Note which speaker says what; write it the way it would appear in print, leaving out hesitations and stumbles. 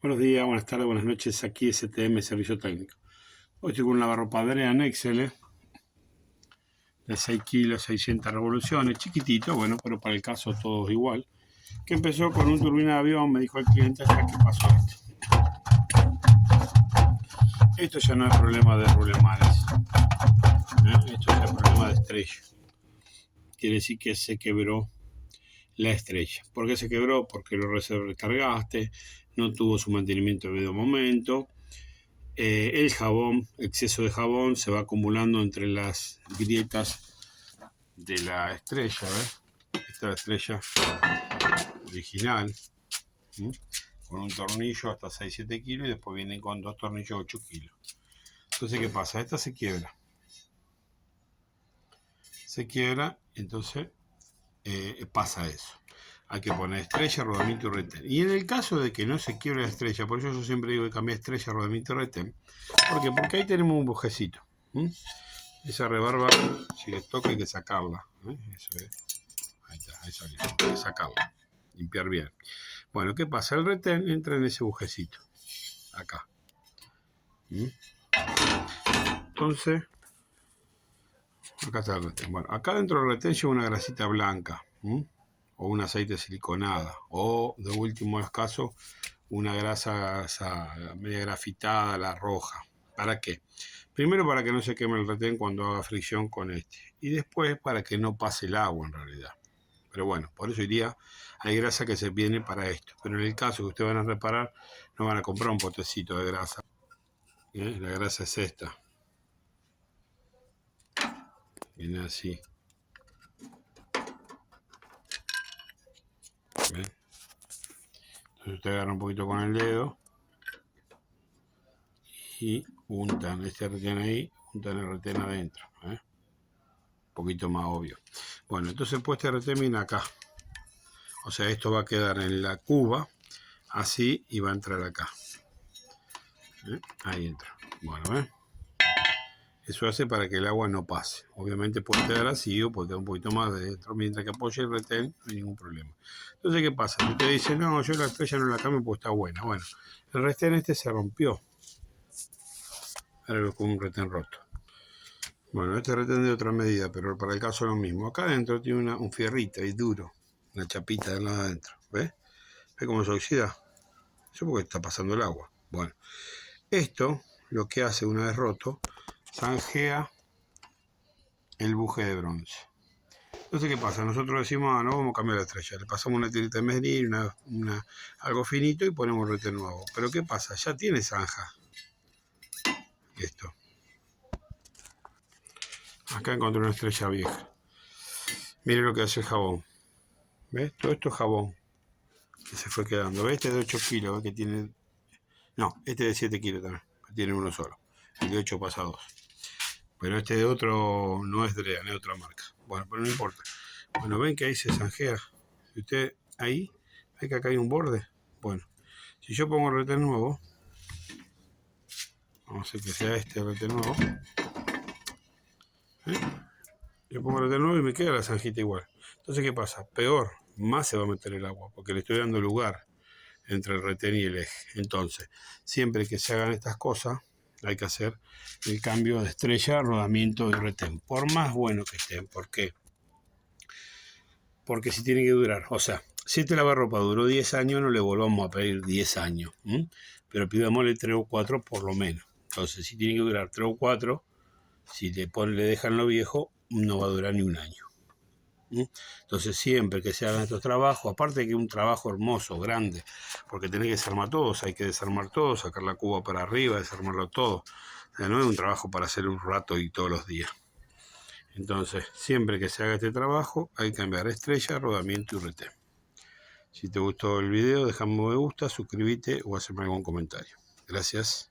Speaker 1: Buenos días, buenas tardes, buenas noches. Aquí STM Servicio Técnico. Hoy estoy con un lavarropa Adrian Excel de 6 kilos, 600 revoluciones, chiquitito, bueno, pero para el caso todo igual. Que empezó con un turbina de avión, me dijo el cliente, hasta que pasó esto. Esto ya no es problema de rulemanes, esto ya es problema de estrella. Quiere decir que se quebró la estrella. ¿Por qué se quebró? Porque lo recargaste, no tuvo su mantenimiento debido momento. El jabón, exceso de jabón se va acumulando entre las grietas de la estrella, ¿ves? Esta es la estrella original, con un tornillo hasta 6-7 kilos y después vienen con dos tornillos 8 kilos. Entonces, ¿qué pasa? Esta se quiebra. Entonces pasa eso. Hay que poner estrella, rodamiento y retén. Y en el caso de que no se quiebre la estrella, por eso yo siempre digo que cambiar estrella, rodamiento y retén. ¿Por qué? Porque ahí tenemos un bujecito. Esa rebarba, si les toca, hay que sacarla. Eso es. Ahí está, ahí salió. Hay que sacarla. Limpiar bien. Bueno, ¿qué pasa? El retén entra en ese bujecito. Acá. Entonces, acá está el retén. Bueno, acá dentro del retén lleva una grasita blanca. O un aceite siliconada, o de último caso una grasa media grafitada, la roja. ¿Para qué? Primero para que no se queme el retén cuando haga fricción con este, y después para que no pase el agua en realidad. Pero bueno, por eso hay grasa que se viene para esto, pero en el caso que ustedes van a reparar, no van a comprar un potecito de grasa. La grasa es esta, viene así. ¿Ven? Entonces usted agarra un poquito con el dedo y untan este retén ahí, untan el retén adentro. Un poquito más obvio. Bueno, entonces pues este retén viene acá. O sea, esto va a quedar en la cuba, así, y va a entrar acá. Ahí entra. Bueno, eso hace para que el agua no pase. Obviamente puede quedar así o puede quedar un poquito más de dentro. Mientras que apoye el retén, no hay ningún problema. Entonces, ¿qué pasa? Usted dice, no, yo la estrella no la cambio porque está buena. Bueno, el retén este se rompió. Ahora con un retén roto. Bueno, este retén de otra medida, pero para el caso es lo mismo. Acá adentro tiene un fierrito ahí duro, una chapita de lado adentro. ¿Ves? ¿Ves cómo se oxida? Eso porque está pasando el agua. Bueno, esto lo que hace una vez roto, zanjea el buje de bronce. Entonces, ¿qué pasa? Nosotros decimos, no vamos a cambiar la estrella. Le pasamos una tirita de medir, algo finito y ponemos el retén nuevo. Pero ¿qué pasa? Ya tiene zanja. Esto. Acá encontré una estrella vieja. Miren lo que hace el jabón. ¿Ves? Todo esto es jabón que se fue quedando. ¿Ves? Este es de 8 kilos, ¿ves? Que tiene... No, este es de 7 kilos también. Tiene uno solo. El de 8 pasa a 2. Pero este de otro no es Drean, es otra marca. Bueno, pero no importa. Bueno, ven que ahí se zanjea. Si usted ahí, ve que acá hay un borde. Bueno, si yo pongo el retén nuevo, vamos a hacer que sea este el retén nuevo. Yo pongo el retén nuevo y me queda la zanjita igual. Entonces, ¿qué pasa? Peor, más se va a meter el agua, porque le estoy dando lugar entre el retén y el eje. Entonces, siempre que se hagan estas cosas, hay que hacer el cambio de estrella, rodamiento y retén. Por más bueno que estén. ¿Por qué? Porque si tiene que durar. O sea, si este lavarropa duró 10 años, no le volvamos a pedir 10 años. Pero pidámosle 3 o 4 por lo menos. Entonces, si tiene que durar 3 o 4, si le dejan lo viejo, no va a durar ni un año. Entonces siempre que se hagan estos trabajos, aparte de que es un trabajo hermoso, grande, porque tenés que desarmar todos, hay que desarmar todo, sacar la cuba para arriba, desarmarlo todo. O sea, no es un trabajo para hacer un rato y todos los días. Entonces, siempre que se haga este trabajo, hay que cambiar estrella, rodamiento y retén. Si te gustó el video, déjame un me gusta, suscríbete o hazme algún comentario. Gracias.